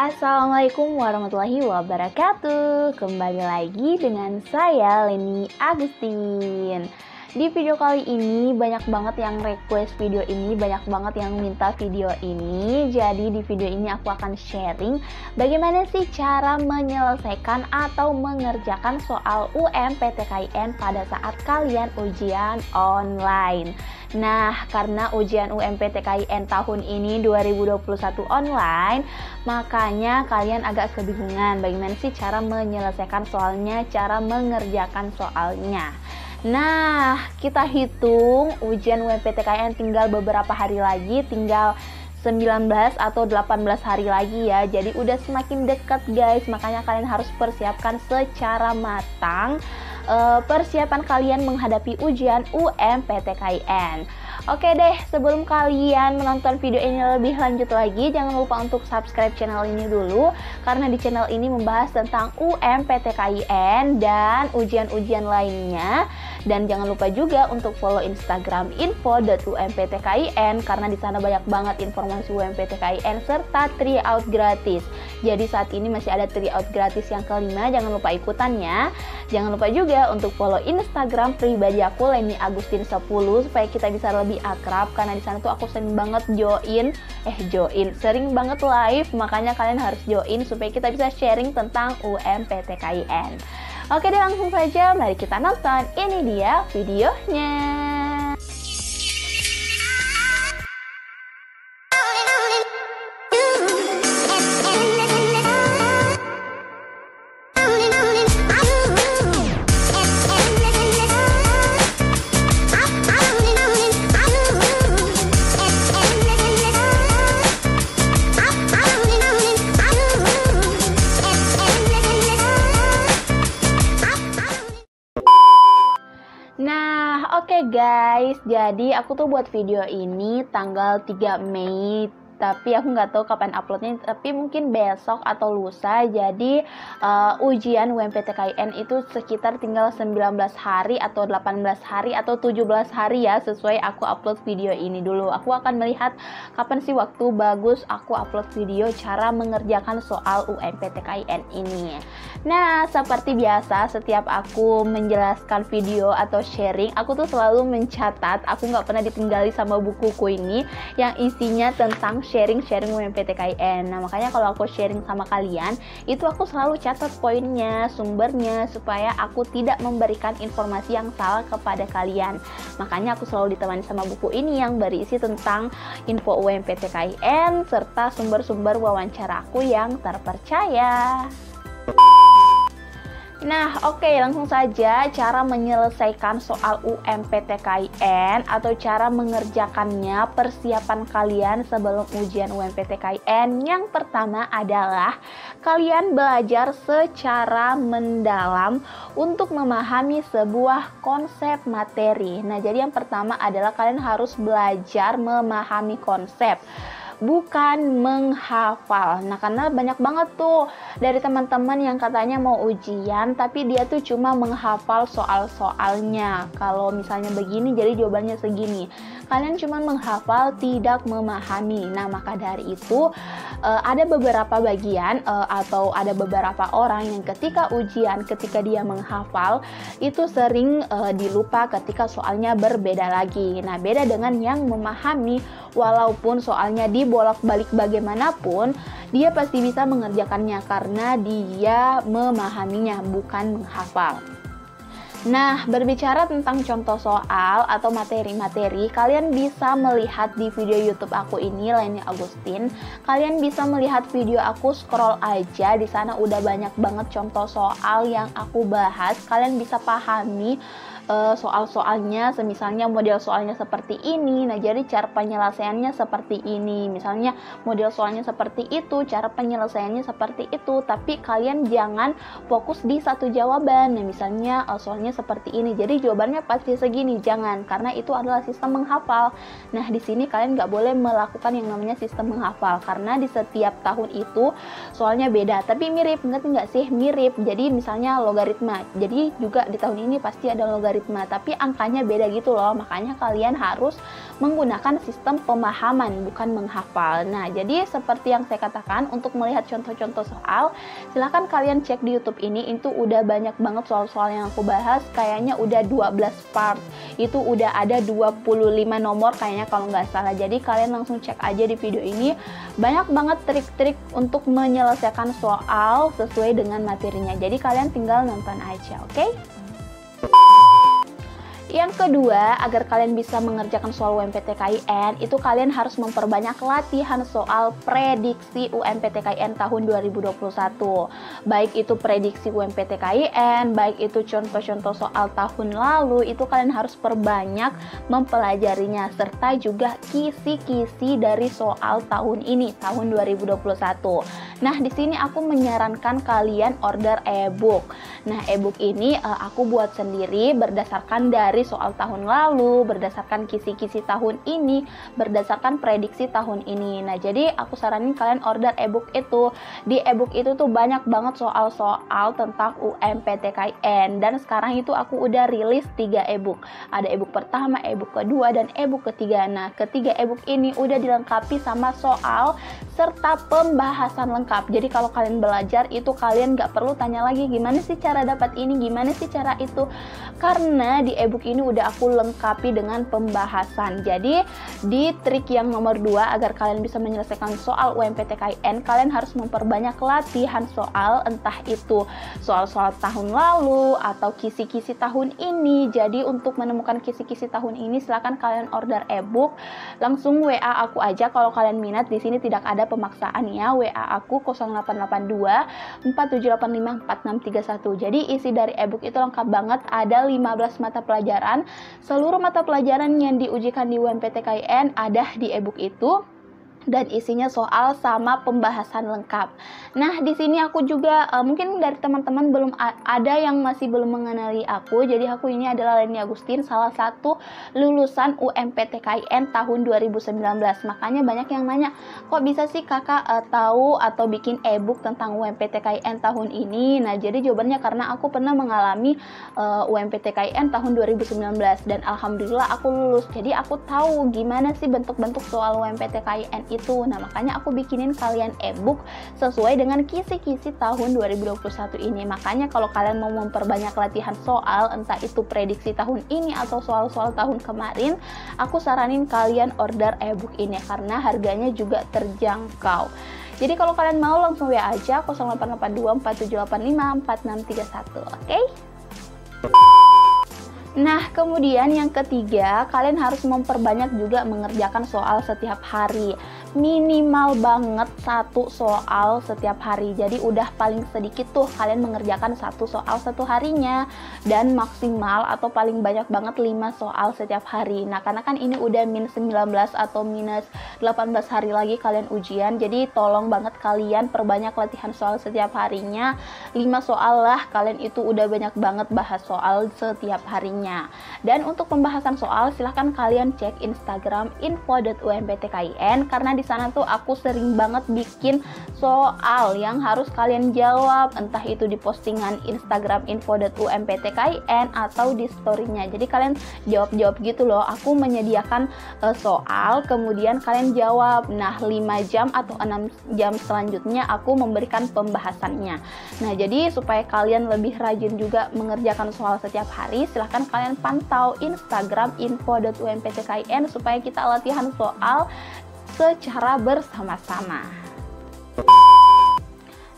Assalamualaikum warahmatullahi wabarakatuh. Kembali lagi dengan saya Leni Agustin. Di video kali ini banyak banget yang request video ini, banyak banget yang minta video ini. Jadi di video ini aku akan sharing bagaimana sih cara menyelesaikan atau mengerjakan soal UMPTKIN pada saat kalian ujian online. Nah, karena ujian UMPTKIN tahun ini 2021 online, makanya kalian agak kebingungan bagaimana sih cara menyelesaikan soalnya, cara mengerjakan soalnya. Nah, kita hitung ujian UMPTKIN tinggal beberapa hari lagi, tinggal 19 atau 18 hari lagi ya. Jadi udah semakin dekat guys, makanya kalian harus persiapkan secara matang persiapan kalian menghadapi ujian UMPTKIN. Oke deh, sebelum kalian menonton video ini lebih lanjut lagi, jangan lupa untuk subscribe channel ini dulu, karena di channel ini membahas tentang UMPTKIN dan ujian-ujian lainnya. Dan jangan lupa juga untuk follow Instagram info.umptkin, karena di sana banyak banget informasi UMPTKIN serta tryout gratis. Jadi saat ini masih ada tryout gratis yang kelima, jangan lupa ikutannya. Jangan lupa juga untuk follow Instagram pribadi aku Leni Agustin 10 supaya kita bisa lebih akrab, karena di sana tuh aku sering banget sering banget live, makanya kalian harus join supaya kita bisa sharing tentang UMPTKIN. Oke deh, langsung saja mari kita nonton. Ini dia videonya. Nah, oke guys, jadi aku tuh buat video ini tanggal 3 Mei, tapi aku nggak tahu kapan uploadnya, tapi mungkin besok atau lusa. Jadi ujian UMPTKIN itu sekitar tinggal 19 hari atau 18 hari atau 17 hari ya, sesuai aku upload video ini dulu. Aku akan melihat kapan sih waktu bagus aku upload video cara mengerjakan soal UMPTKIN ini. Nah, seperti biasa setiap aku menjelaskan video atau sharing, aku tuh selalu mencatat, aku nggak pernah ditinggali sama bukuku ini yang isinya tentang sharing UMPTKIN. Nah, makanya kalau aku sharing sama kalian, itu aku selalu catat poinnya, sumbernya, supaya aku tidak memberikan informasi yang salah kepada kalian. Makanya aku selalu ditemani sama buku ini yang berisi tentang info UMPTKIN serta sumber-sumber wawancara aku yang terpercaya. Nah, oke, langsung saja cara menyelesaikan soal UMPTKIN atau cara mengerjakannya, persiapan kalian sebelum ujian UMPTKIN. Yang pertama adalah kalian belajar secara mendalam untuk memahami sebuah konsep materi. Nah, jadi yang pertama adalah kalian harus belajar memahami konsep, bukan menghafal. Nah, karena banyak banget tuh dari teman-teman yang katanya mau ujian tapi dia tuh cuma menghafal soal-soalnya. Kalau misalnya begini jadi jawabannya segini. Kalian cuma menghafal, tidak memahami. Nah, maka dari itu ada beberapa bagian atau ada beberapa orang yang ketika ujian, ketika dia menghafal itu sering dilupa ketika soalnya berbeda lagi. Nah, beda dengan yang memahami, walaupun soalnya dibolak-balik bagaimanapun, dia pasti bisa mengerjakannya karena dia memahaminya, bukan menghafal. Nah, berbicara tentang contoh soal atau materi-materi, kalian bisa melihat di video YouTube aku ini, Leni Agustin. Kalian bisa melihat video aku, scroll aja, di sana udah banyak banget contoh soal yang aku bahas. Kalian bisa pahami soal-soalnya, semisalnya model soalnya seperti ini, nah jadi cara penyelesaiannya seperti ini, misalnya model soalnya seperti itu, cara penyelesaiannya seperti itu. Tapi kalian jangan fokus di satu jawaban. Nah, misalnya soalnya seperti ini, jadi jawabannya pasti segini, jangan, karena itu adalah sistem menghafal. Nah, di sini kalian nggak boleh melakukan yang namanya sistem menghafal, karena di setiap tahun itu soalnya beda, tapi mirip, ngerti nggak sih? Mirip. Jadi misalnya logaritma, jadi juga di tahun ini pasti ada logaritma algoritma, tapi angkanya beda gitu loh. Makanya kalian harus menggunakan sistem pemahaman, bukan menghafal. Nah, jadi seperti yang saya katakan, untuk melihat contoh-contoh soal, silahkan kalian cek di YouTube ini. Itu udah banyak banget soal-soal yang aku bahas, kayaknya udah 12 part. Itu udah ada 25 nomor kayaknya kalau nggak salah. Jadi kalian langsung cek aja di video ini. Banyak banget trik-trik untuk menyelesaikan soal sesuai dengan materinya. Jadi kalian tinggal nonton aja, oke? Yang kedua, agar kalian bisa mengerjakan soal UMPTKIN, itu kalian harus memperbanyak latihan soal prediksi UMPTKIN tahun 2021. Baik itu prediksi UMPTKIN, baik itu contoh-contoh soal tahun lalu, itu kalian harus perbanyak mempelajarinya, serta juga kisi-kisi dari soal tahun ini, tahun 2021. Nah, di sini aku menyarankan kalian order e-book. Nah, e-book ini aku buat sendiri berdasarkan dari soal tahun lalu, berdasarkan kisi-kisi tahun ini, berdasarkan prediksi tahun ini. Nah, jadi aku saranin kalian order e-book itu. Di e-book itu tuh banyak banget soal-soal tentang UMPTKIN, dan sekarang itu aku udah rilis 3 e-book. Ada e-book pertama, e-book kedua, dan e-book ketiga. Nah, ketiga e-book ini udah dilengkapi sama soal serta pembahasan lengkap. Jadi kalau kalian belajar itu kalian nggak perlu tanya lagi gimana sih cara dapat ini, gimana sih cara itu, karena di e-book ini udah aku lengkapi dengan pembahasan. Jadi di trik yang nomor 2, agar kalian bisa menyelesaikan soal UMPTKIN, kalian harus memperbanyak latihan soal, entah itu soal-soal tahun lalu atau kisi-kisi tahun ini. Jadi untuk menemukan kisi-kisi tahun ini silahkan kalian order e-book, langsung WA aku aja kalau kalian minat. Di sini tidak ada pemaksaan ya. WA aku 0882 4785 4631. Jadi isi dari e-book itu lengkap banget, ada 15 mata pelajaran. Seluruh mata pelajaran yang diujikan di UMPTKIN ada di e-book itu, dan isinya soal sama pembahasan lengkap. Nah, di sini aku juga mungkin dari teman-teman belum ada yang masih belum mengenali aku. Jadi aku ini adalah Leni Agustin, salah satu lulusan UMPTKIN tahun 2019. Makanya banyak yang nanya, kok bisa sih kakak tahu atau bikin e-book tentang UMPTKIN tahun ini? Nah, jadi jawabannya karena aku pernah mengalami UMPTKIN tahun 2019 dan alhamdulillah aku lulus. Jadi aku tahu gimana sih bentuk-bentuk soal UMPTKIN itu. Nah, makanya aku bikinin kalian e-book sesuai dengan kisi-kisi tahun 2021 ini. Makanya kalau kalian mau memperbanyak latihan soal, entah itu prediksi tahun ini atau soal-soal tahun kemarin, aku saranin kalian order e-book ini karena harganya juga terjangkau. Jadi kalau kalian mau langsung WA aja 0882 4785 4631, oke? Nah, kemudian yang ketiga, kalian harus memperbanyak juga mengerjakan soal setiap hari. Minimal banget 1 soal setiap hari. Jadi udah paling sedikit tuh kalian mengerjakan 1 soal 1 harinya, dan maksimal atau paling banyak banget 5 soal setiap hari. Nah, karena kan ini udah minus 19 atau minus 18 hari lagi kalian ujian. Jadi tolong banget kalian perbanyak latihan soal setiap harinya. 5 soal lah, kalian itu udah banyak banget bahas soal setiap harinya. Dan untuk pembahasan soal silahkan kalian cek Instagram info.umptkin, karena di sana tuh aku sering banget bikin soal yang harus kalian jawab, entah itu di postingan Instagram info.umptkin atau di story-nya. Jadi kalian jawab-jawab gitu loh. Aku menyediakan soal, kemudian kalian jawab. Nah, 5 jam atau 6 jam selanjutnya aku memberikan pembahasannya. Nah, jadi supaya kalian lebih rajin juga mengerjakan soal setiap hari, silahkan kalian pantau Instagram info.umptkin supaya kita latihan soal secara bersama-sama.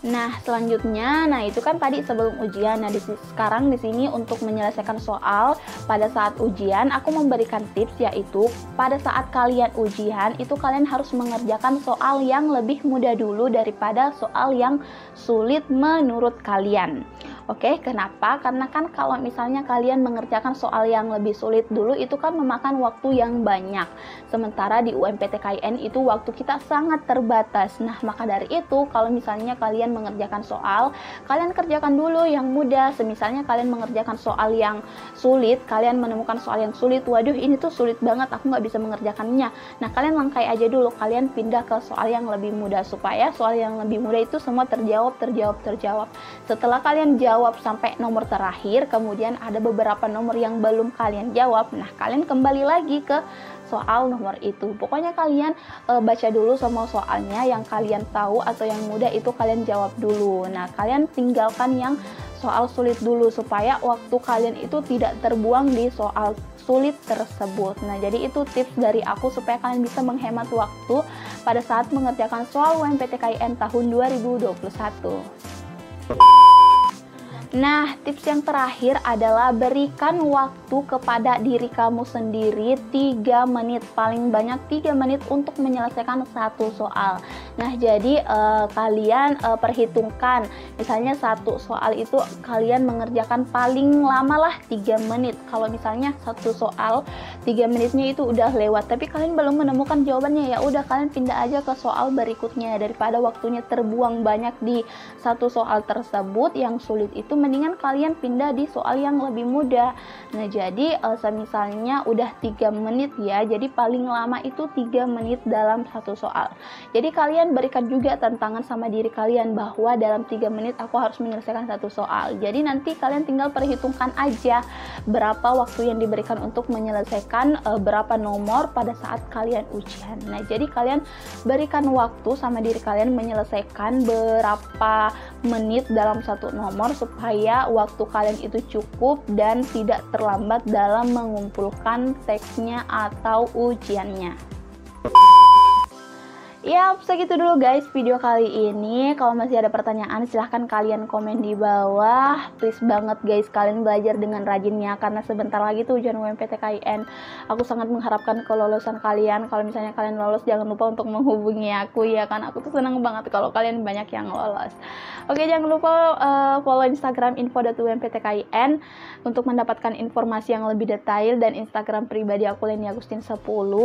Nah, selanjutnya, itu kan tadi sebelum ujian. Nah, sekarang di sini untuk menyelesaikan soal pada saat ujian, aku memberikan tips, yaitu pada saat kalian ujian itu kalian harus mengerjakan soal yang lebih mudah dulu daripada soal yang sulit menurut kalian. Oke, kenapa? Karena kan kalau misalnya kalian mengerjakan soal yang lebih sulit dulu, itu kan memakan waktu yang banyak. Sementara di UMPTKIN itu waktu kita sangat terbatas. Nah, maka dari itu, kalau misalnya kalian mengerjakan soal, kalian kerjakan dulu yang mudah. Semisalnya kalian mengerjakan soal yang sulit, kalian menemukan soal yang sulit, waduh ini tuh sulit banget, aku nggak bisa mengerjakannya. Nah, kalian langkai aja dulu, kalian pindah ke soal yang lebih mudah, supaya soal yang lebih mudah itu semua terjawab. Setelah kalian jawab jawab sampai nomor terakhir, kemudian ada beberapa nomor yang belum kalian jawab, nah kalian kembali lagi ke soal nomor itu. Pokoknya kalian baca dulu semua soalnya, yang kalian tahu atau yang mudah itu kalian jawab dulu. Nah, kalian tinggalkan yang soal sulit dulu supaya waktu kalian itu tidak terbuang di soal sulit tersebut. Nah, jadi itu tips dari aku supaya kalian bisa menghemat waktu pada saat mengerjakan soal UMPTKIN tahun 2021. Nah, tips yang terakhir adalah berikan waktu kepada diri kamu sendiri 3 menit, paling banyak 3 menit untuk menyelesaikan satu soal. Nah, jadi kalian perhitungkan, misalnya satu soal itu kalian mengerjakan paling lama lah 3 menit. Kalau misalnya satu soal 3 menitnya itu udah lewat, tapi kalian belum menemukan jawabannya, ya udah kalian pindah aja ke soal berikutnya, daripada waktunya terbuang banyak di satu soal tersebut yang sulit itu, mendingan kalian pindah di soal yang lebih mudah. Nah, jadi semisalnya udah 3 menit ya, jadi paling lama itu 3 menit dalam satu soal. Jadi kalian berikan juga tantangan sama diri kalian bahwa dalam 3 menit aku harus menyelesaikan satu soal. Jadi nanti kalian tinggal perhitungkan aja berapa waktu yang diberikan untuk menyelesaikan berapa nomor pada saat kalian ujian. Nah, jadi kalian berikan waktu sama diri kalian menyelesaikan berapa menit dalam satu nomor supaya waktu kalian itu cukup dan tidak terlambat dalam mengumpulkan teksnya atau ujiannya. Ya, segitu dulu guys video kali ini. Kalau masih ada pertanyaan silahkan kalian komen di bawah. Please banget guys, kalian belajar dengan rajinnya karena sebentar lagi tuh ujian UMPTKIN. Aku sangat mengharapkan kelolosan kalian. Kalau misalnya kalian lolos, jangan lupa untuk menghubungi aku ya, kan aku tuh senang banget kalau kalian banyak yang lolos. Oke, jangan lupa follow Instagram info.umptkin untuk mendapatkan informasi yang lebih detail, dan Instagram pribadi aku Leni Agustin 10.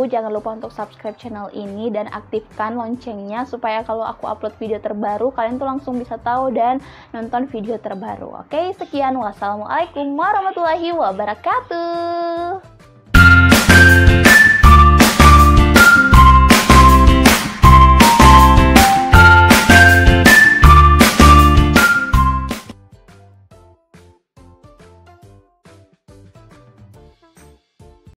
Jangan lupa untuk subscribe channel ini dan aktifkan loncengnya supaya kalau aku upload video terbaru kalian tuh langsung bisa tahu dan nonton video terbaru. Oke, sekian, wassalamualaikum warahmatullahi wabarakatuh.